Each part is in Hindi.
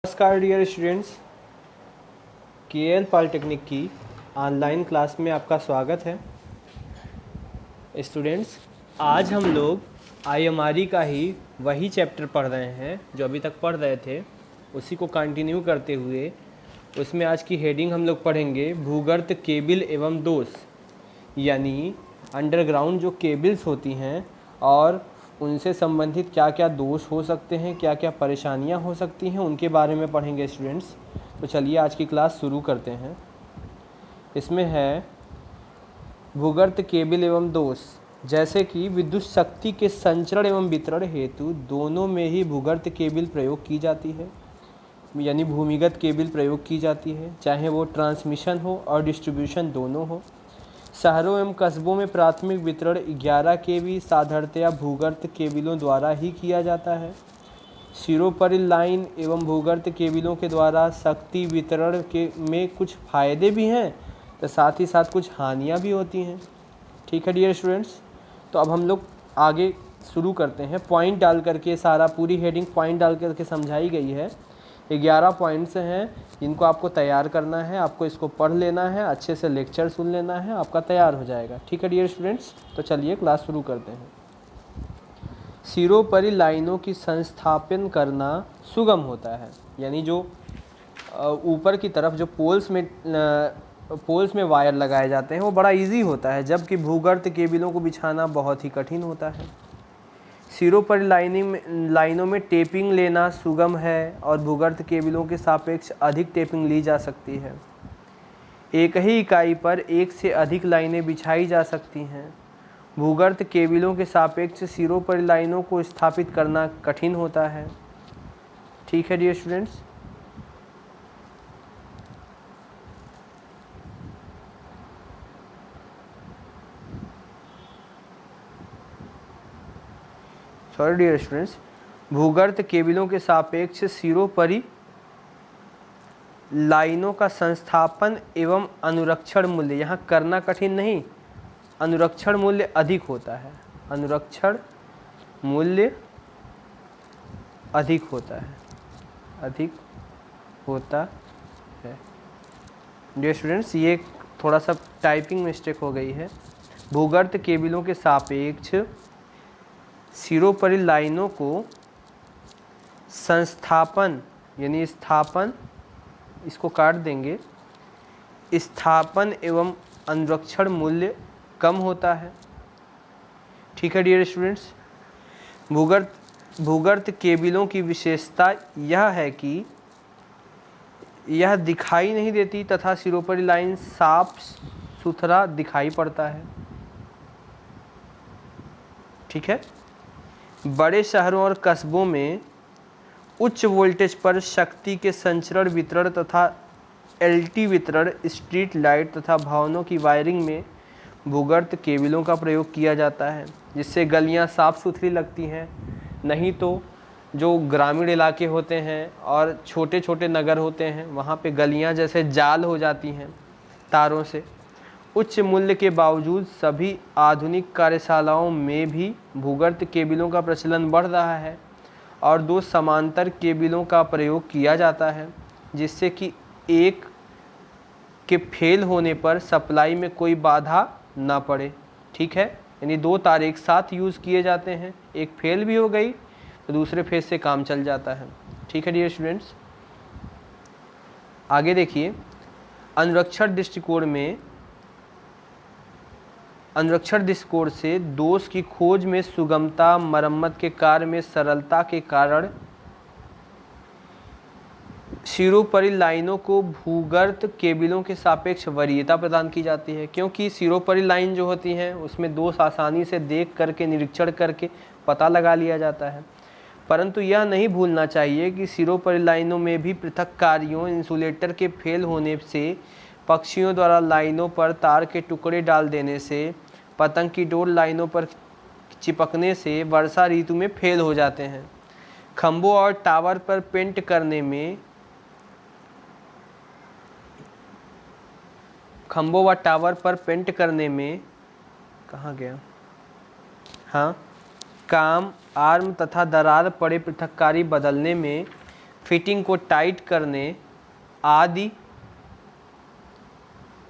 नमस्कार डियर स्टूडेंट्स, केएल पॉलिटेक्निक की ऑनलाइन क्लास में आपका स्वागत है। स्टूडेंट्स, आज हम लोग आईएमआरई का ही वही चैप्टर पढ़ रहे हैं जो अभी तक पढ़ रहे थे, उसी को कंटिन्यू करते हुए उसमें आज की हेडिंग हम लोग पढ़ेंगे भूगर्भ केबिल एवं दोष, यानी अंडरग्राउंड जो केबल्स होती हैं और उनसे संबंधित क्या क्या दोष हो सकते हैं, क्या क्या परेशानियां हो सकती हैं, उनके बारे में पढ़ेंगे स्टूडेंट्स। तो चलिए आज की क्लास शुरू करते हैं। इसमें है भूगर्भ केबल एवं दोष, जैसे कि विद्युत शक्ति के संचरण एवं वितरण हेतु दोनों में ही भूगर्भ केबल प्रयोग की जाती है, यानी भूमिगत केबल प्रयोग की जाती है, चाहे वो ट्रांसमिशन हो और डिस्ट्रीब्यूशन दोनों हो। शहरों एवं कस्बों में प्राथमिक वितरण 11 केवी साधारणतया भूगर्भ केबिलों द्वारा ही किया जाता है। सिरोपरि लाइन एवं भूगर्भ केबिलों के द्वारा शक्ति वितरण के में कुछ फ़ायदे भी हैं, तो साथ ही साथ कुछ हानियां भी होती हैं। ठीक है डियर स्टूडेंट्स, तो अब हम लोग आगे शुरू करते हैं। पॉइंट डाल करके सारा पूरी हेडिंग पॉइंट डाल करके समझाई गई है। 11 पॉइंट्स हैं जिनको आपको तैयार करना है, आपको इसको पढ़ लेना है, अच्छे से लेक्चर सुन लेना है, आपका तैयार हो जाएगा। ठीक है डियर स्टूडेंट्स, तो चलिए क्लास शुरू करते हैं। सिरोपरि लाइनों की संस्थापन करना सुगम होता है, यानी जो ऊपर की तरफ जो पोल्स में वायर लगाए जाते हैं वो बड़ा इजी होता है, जबकि भूगर्भ केबिलों को बिछाना बहुत ही कठिन होता है। सिरोपरि लाइनों में टेपिंग लेना सुगम है और भूगर्भ केबिलों के सापेक्ष अधिक टेपिंग ली जा सकती है। एक ही इकाई पर एक से अधिक लाइनें बिछाई जा सकती हैं। भूगर्भ केबिलों के सापेक्ष सिरोपरि लाइनों को स्थापित करना कठिन होता है। ठीक है dear students, sorry dear students, भूगर्भ केबिलों के सापेक्ष सिरोपरि लाइनों का संस्थापन एवं अनुरक्षण मूल्य यहाँ करना कठिन नहीं, अनुरक्षण मूल्य अधिक होता है। अनुरक्षण मूल्य अधिक होता है, अधिक होता है। डियर स्टूडेंट्स, ये थोड़ा सा टाइपिंग मिस्टेक हो गई है। भूगर्भ केबिलों के सापेक्ष सिरोपरि लाइनों को संस्थापन यानी स्थापन, इसको काट देंगे, स्थापन एवं अनुरक्षण मूल्य कम होता है। ठीक है डियर स्टूडेंट्स, भूगर्भ केबिलों की विशेषता यह है कि यह दिखाई नहीं देती तथा सिरोपरि लाइन साफ सुथरा दिखाई पड़ता है। ठीक है, बड़े शहरों और कस्बों में उच्च वोल्टेज पर शक्ति के संचरण वितरण तथा एलटी वितरण, स्ट्रीट लाइट तथा भवनों की वायरिंग में भूगर्भ केबिलों का प्रयोग किया जाता है, जिससे गलियां साफ सुथरी लगती हैं। नहीं तो जो ग्रामीण इलाके होते हैं और छोटे छोटे नगर होते हैं, वहाँ पे गलियां जैसे जाल हो जाती हैं तारों से। उच्च मूल्य के बावजूद सभी आधुनिक कार्यशालाओं में भी भूगर्भ केबिलों का प्रचलन बढ़ रहा है और 2 समांतर केबिलों का प्रयोग किया जाता है, जिससे कि एक के फेल होने पर सप्लाई में कोई बाधा ना पड़े। ठीक है, यानी 2 तार एक साथ यूज़ किए जाते हैं, एक फेल भी हो गई तो दूसरे फेज से काम चल जाता है। ठीक है डियर स्टूडेंट्स, आगे देखिए। अनुरक्षण दृष्टिकोण से दोष की खोज में सुगमता, मरम्मत के कार्य में सरलता के कारण सिरोपरि लाइनों को भूगर्भ केबिलों के सापेक्ष वरीयता प्रदान की जाती है, क्योंकि सिरोपरि लाइन जो होती हैं उसमें दोष आसानी से देख करके, निरीक्षण करके पता लगा लिया जाता है। परंतु यह नहीं भूलना चाहिए कि सिरोपरि लाइनों में भी पृथक कार्यों, इंसुलेटर के फेल होने से, पक्षियों द्वारा लाइनों पर तार के टुकड़े डाल देने से, पतंग की डोर लाइनों पर चिपकने से वर्षा ऋतु में फेल हो जाते हैं। खंभों और टावर पर पेंट करने में कहाँ गया, हाँ, काम, आर्म तथा दरार पड़े पृथककारी बदलने में फिटिंग को टाइट करने आदि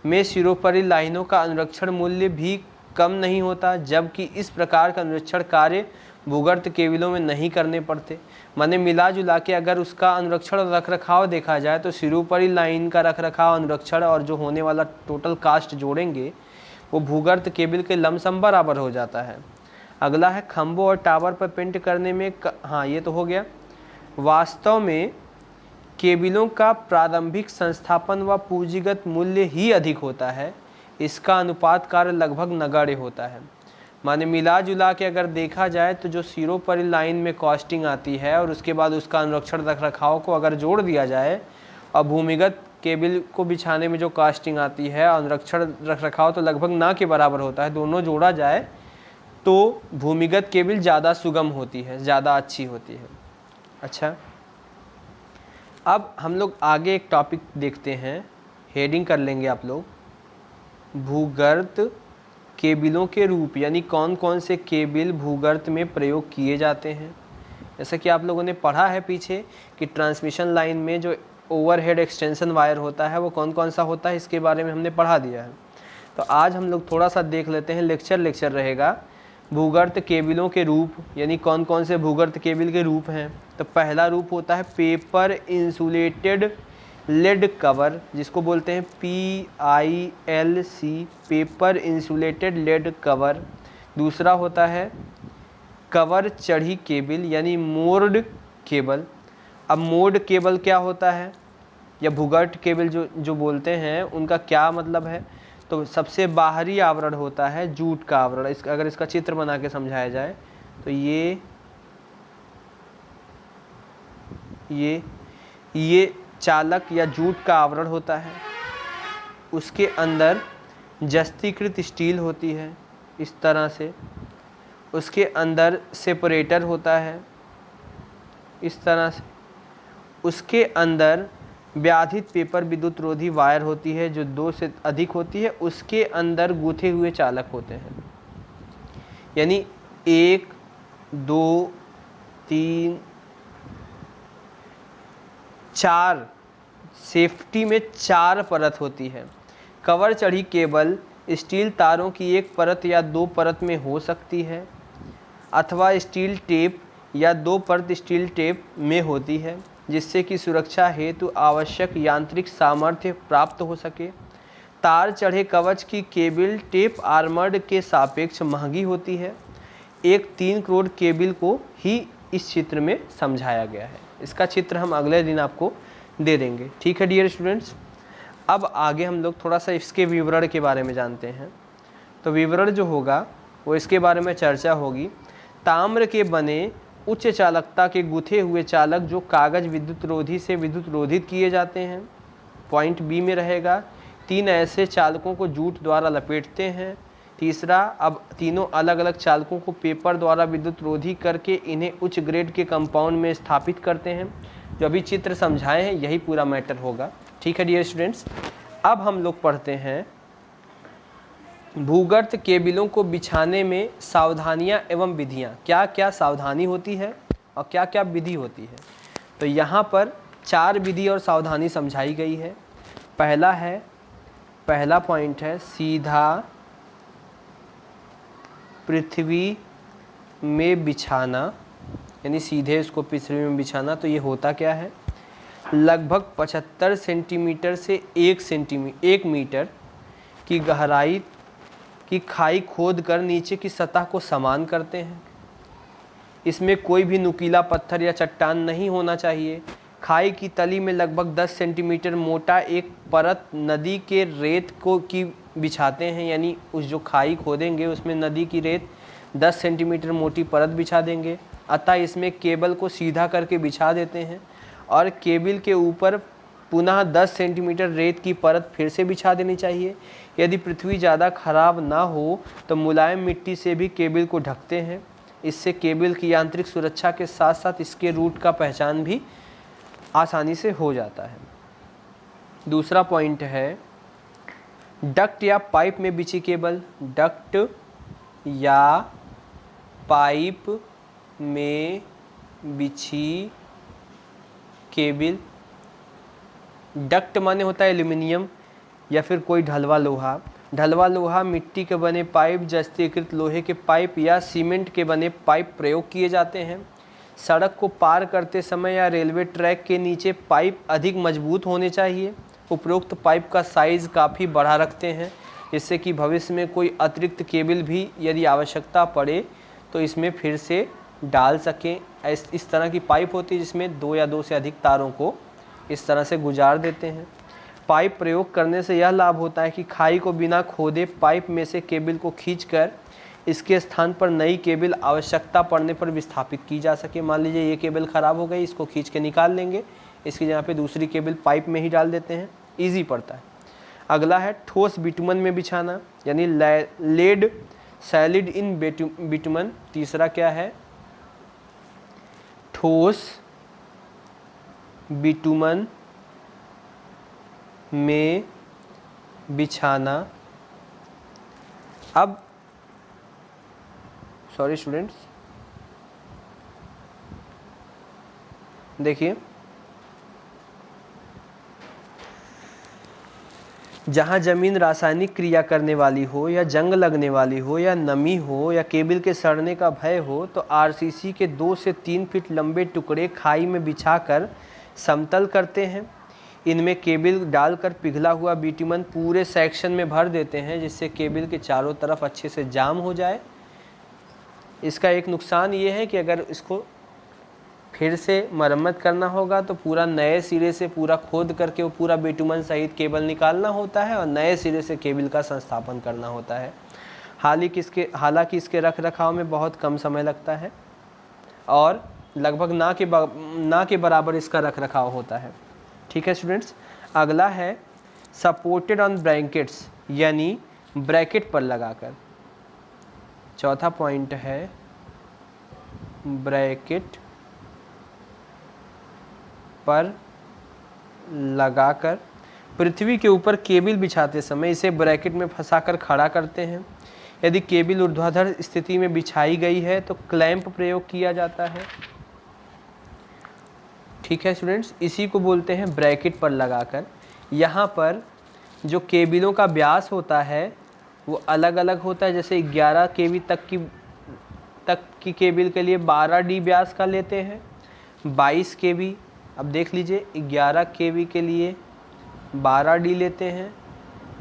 में सिरोपरि लाइनों का अनुरक्षण मूल्य भी कम नहीं होता, जबकि इस प्रकार का अनुरक्षण कार्य भूगर्त केबिलों में नहीं करने पड़ते। माने मिला जुला के अगर उसका अनुरक्षण और रख रखाव देखा जाए तो सिरोपरि लाइन का रख रखाव, अनुरक्षण और जो होने वाला टोटल कास्ट जोड़ेंगे वो भूगर्त केबिल के लमसम बराबर हो जाता है। अगला है खंभों और टावर पर पेंट करने में हाँ ये तो हो गया। वास्तव में केबिलों का प्रारंभिक संस्थापन व पूंजीगत मूल्य ही अधिक होता है, इसका अनुपात कार्य लगभग नगण्य होता है। माने मिला जुला के अगर देखा जाए तो जो सिरोपरि लाइन में कॉस्टिंग आती है और उसके बाद उसका अनुरक्षण रख रखाव को अगर जोड़ दिया जाए और भूमिगत केबिल को बिछाने में जो कॉस्टिंग आती है अनुरक्षण रख रखाव तो लगभग ना के बराबर होता है। दोनों जोड़ा जाए तो भूमिगत केबिल ज़्यादा सुगम होती है, ज़्यादा अच्छी होती है। अच्छा, अब हम लोग आगे एक टॉपिक देखते हैं, हेडिंग कर लेंगे आप लोग, भूगर्त केबिलों के रूप, यानी कौन कौन से केबिल भूगर्त में प्रयोग किए जाते हैं। जैसा कि आप लोगों ने पढ़ा है पीछे कि ट्रांसमिशन लाइन में जो ओवरहेड एक्सटेंशन वायर होता है वो कौन कौन सा होता है, इसके बारे में हमने पढ़ा दिया है। तो आज हम लोग थोड़ा सा देख लेते हैं, लेक्चर रहेगा भूगर्त केबिलों के रूप, यानी कौन कौन से भूगर्त केबिल के रूप हैं। तो पहला रूप होता है पेपर इंसुलेटेड लेड कवर, जिसको बोलते हैं PILC, paper insulated lead cover. दूसरा होता है कवर चढ़ी केबिल, यानी मोर्ड केबल। अब मोर्ड केबल क्या होता है या भूगर्त केबल जो बोलते हैं उनका क्या मतलब है, तो सबसे बाहरी आवरण होता है जूट का आवरण। अगर इसका चित्र बना के समझाया जाए तो ये चालक या जूट का आवरण होता है, उसके अंदर जस्तीकृत स्टील होती है इस तरह से, उसके अंदर सेपरेटर होता है इस तरह से, उसके अंदर व्याधित पेपर विद्युत रोधी वायर होती है जो 2 से अधिक होती है, उसके अंदर गूथे हुए चालक होते हैं, यानी 1 2 3 4 सेफ्टी में 4 परत होती है। कवर चढ़ी केबल स्टील तारों की एक परत या 2 परत में हो सकती है अथवा स्टील टेप या 2 परत स्टील टेप में होती है, जिससे कि सुरक्षा हेतु आवश्यक यांत्रिक सामर्थ्य प्राप्त हो सके। तार चढ़े कवच की केबिल टेप आर्मर्ड के सापेक्ष महंगी होती है। एक 3 करोड़ केबिल को ही इस चित्र में समझाया गया है। इसका चित्र हम अगले दिन आपको दे देंगे, ठीक है डियर स्टूडेंट्स। अब आगे हम लोग थोड़ा सा इसके विवरण के बारे में जानते हैं। तो विवरण जो होगा वो इसके बारे में चर्चा होगी। ताम्र के बने उच्च चालकता के गुथे हुए चालक जो कागज विद्युत रोधी से विद्युत रोधित किए जाते हैं। पॉइंट बी में रहेगा 3 ऐसे चालकों को जूट द्वारा लपेटते हैं। तीसरा, अब तीनों अलग अलग चालकों को पेपर द्वारा विद्युत रोधी करके इन्हें उच्च ग्रेड के कंपाउंड में स्थापित करते हैं। जो अभी चित्र समझाए हैं यही पूरा मैटर होगा, ठीक है डियर स्टूडेंट्स। अब हम लोग पढ़ते हैं भूगर्त केबिलों को बिछाने में सावधानियां एवं विधियां, क्या क्या सावधानी होती है और क्या क्या विधि होती है। तो यहाँ पर 4 विधि और सावधानी समझाई गई है। पहला पॉइंट है सीधा पृथ्वी में बिछाना, यानी सीधे उसको पृथ्वी में बिछाना। तो ये होता क्या है, लगभग 75 सेंटीमीटर से 1 मीटर की गहराई की खाई खोद कर नीचे की सतह को समान करते हैं। इसमें कोई भी नुकीला पत्थर या चट्टान नहीं होना चाहिए। खाई की तली में लगभग 10 सेंटीमीटर मोटा एक परत नदी के रेत की बिछाते हैं, यानी उस जो खाई खोदेंगे उसमें नदी की रेत 10 सेंटीमीटर मोटी परत बिछा देंगे। अतः इसमें केबल को सीधा करके बिछा देते हैं और केबल के ऊपर पुनः 10 सेंटीमीटर रेत की परत फिर से बिछा देनी चाहिए। यदि पृथ्वी ज़्यादा खराब ना हो तो मुलायम मिट्टी से भी केबल को ढकते हैं। इससे केबल की यांत्रिक सुरक्षा के साथ साथ इसके रूट का पहचान भी आसानी से हो जाता है। दूसरा पॉइंट है डक्ट या पाइप में बिछी केबल। डक्ट या पाइप में बिछी केबिल, डक्ट माने होता है एल्यूमिनियम या फिर कोई ढलवा लोहा। ढलवा लोहा, मिट्टी के बने पाइप, जस्तीकृत लोहे के पाइप या सीमेंट के बने पाइप प्रयोग किए जाते हैं। सड़क को पार करते समय या रेलवे ट्रैक के नीचे पाइप अधिक मजबूत होने चाहिए। उपरोक्त पाइप का साइज़ काफ़ी बड़ा रखते हैं जिससे कि भविष्य में कोई अतिरिक्त केबल भी यदि आवश्यकता पड़े तो इसमें फिर से डाल सकें। इस तरह की पाइप होती है जिसमें 2 या 2 से अधिक तारों को इस तरह से गुजार देते हैं। पाइप प्रयोग करने से यह लाभ होता है कि खाई को बिना खोदे पाइप में से केबल को खींचकर इसके स्थान पर नई केबल आवश्यकता पड़ने पर विस्थापित की जा सके। मान लीजिए ये केबल ख़राब हो गई, इसको खींच के निकाल लेंगे, इसकी जगह पे दूसरी केबल पाइप में ही डाल देते हैं, ईजी पड़ता है। अगला है ठोस बिटुमन में बिछाना, यानी लेड सैलिड इन बिटुमन। तीसरा क्या है? ठोस बिटुमन में बिछाना। अब सॉरी स्टूडेंट्स, देखिए जहाँ ज़मीन रासायनिक क्रिया करने वाली हो या जंग लगने वाली हो या नमी हो या केबल के सड़ने का भय हो तो आरसीसी के 2 से 3 फीट लंबे टुकड़े खाई में बिछाकर समतल करते हैं। इनमें केबल डालकर पिघला हुआ बिटुमन पूरे सेक्शन में भर देते हैं जिससे केबल के चारों तरफ अच्छे से जाम हो जाए। इसका एक नुकसान ये है कि अगर इसको फिर से मरम्मत करना होगा तो पूरा नए सिरे से पूरा खोद करके वो पूरा बिटुमन सहित केबल निकालना होता है और नए सिरे से केबल का संस्थापन करना होता है। हालांकि इसके रख रखाव में बहुत कम समय लगता है और लगभग ना के बराबर इसका रख रखाव होता है। ठीक है स्टूडेंट्स। अगला है सपोर्टेड ऑन ब्रैकेट्स, यानी ब्रैकेट पर लगाकर। चौथा पॉइंट है ब्रैकेट पर लगाकर। पृथ्वी के ऊपर केबल बिछाते समय इसे ब्रैकेट में फंसाकर खड़ा करते हैं। यदि केबल ऊर्ध्वाधर स्थिति में बिछाई गई है तो क्लैंप प्रयोग किया जाता है। ठीक है स्टूडेंट्स, इसी को बोलते हैं ब्रैकेट पर लगाकर। यहाँ पर जो केबलों का व्यास होता है वो अलग अलग होता है। जैसे 11 केवी तक की केबल के लिए 12 डी व्यास का लेते हैं। 22 केवी, अब देख लीजिए 11 केवी के लिए 12 डी लेते हैं,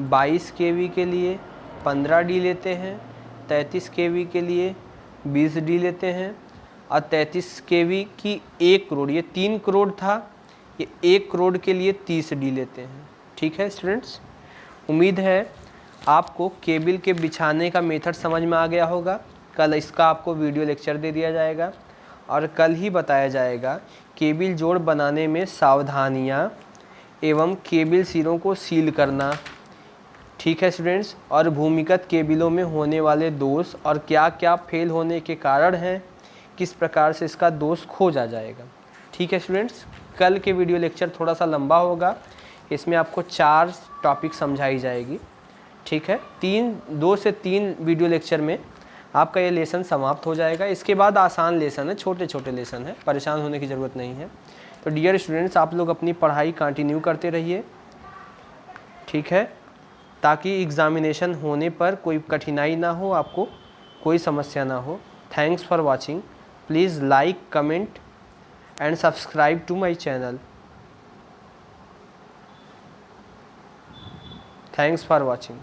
22 केवी के लिए 15 डी लेते हैं, 33 केवी के लिए 20 डी लेते हैं और 33 केवी की 1 करोड़, ये 3 करोड़ था, ये 1 करोड़ के लिए 30 डी लेते हैं। ठीक है स्टूडेंट्स, उम्मीद है आपको केबल के बिछाने का मेथड समझ में आ गया होगा। कल इसका आपको वीडियो लेक्चर दे दिया जाएगा और कल ही बताया जाएगा केबल जोड़ बनाने में सावधानियाँ एवं केबल सिरों को सील करना। ठीक है स्टूडेंट्स, और भूमिगत केबलों में होने वाले दोष और क्या क्या फेल होने के कारण हैं, किस प्रकार से इसका दोष खोजा जाएगा। ठीक है स्टूडेंट्स, कल के वीडियो लेक्चर थोड़ा सा लंबा होगा, इसमें आपको 4 टॉपिक समझाई जाएगी। ठीक है, 2 से 3 वीडियो लेक्चर में आपका ये लेसन समाप्त हो जाएगा। इसके बाद आसान लेसन है, छोटे छोटे लेसन है, परेशान होने की ज़रूरत नहीं है। तो डियर स्टूडेंट्स, आप लोग अपनी पढ़ाई कंटिन्यू करते रहिए, ठीक है, ताकि एग्ज़ामिनेशन होने पर कोई कठिनाई ना हो, आपको कोई समस्या ना हो। Thanks for watching. Please like, comment and subscribe to my channel. Thanks for watching.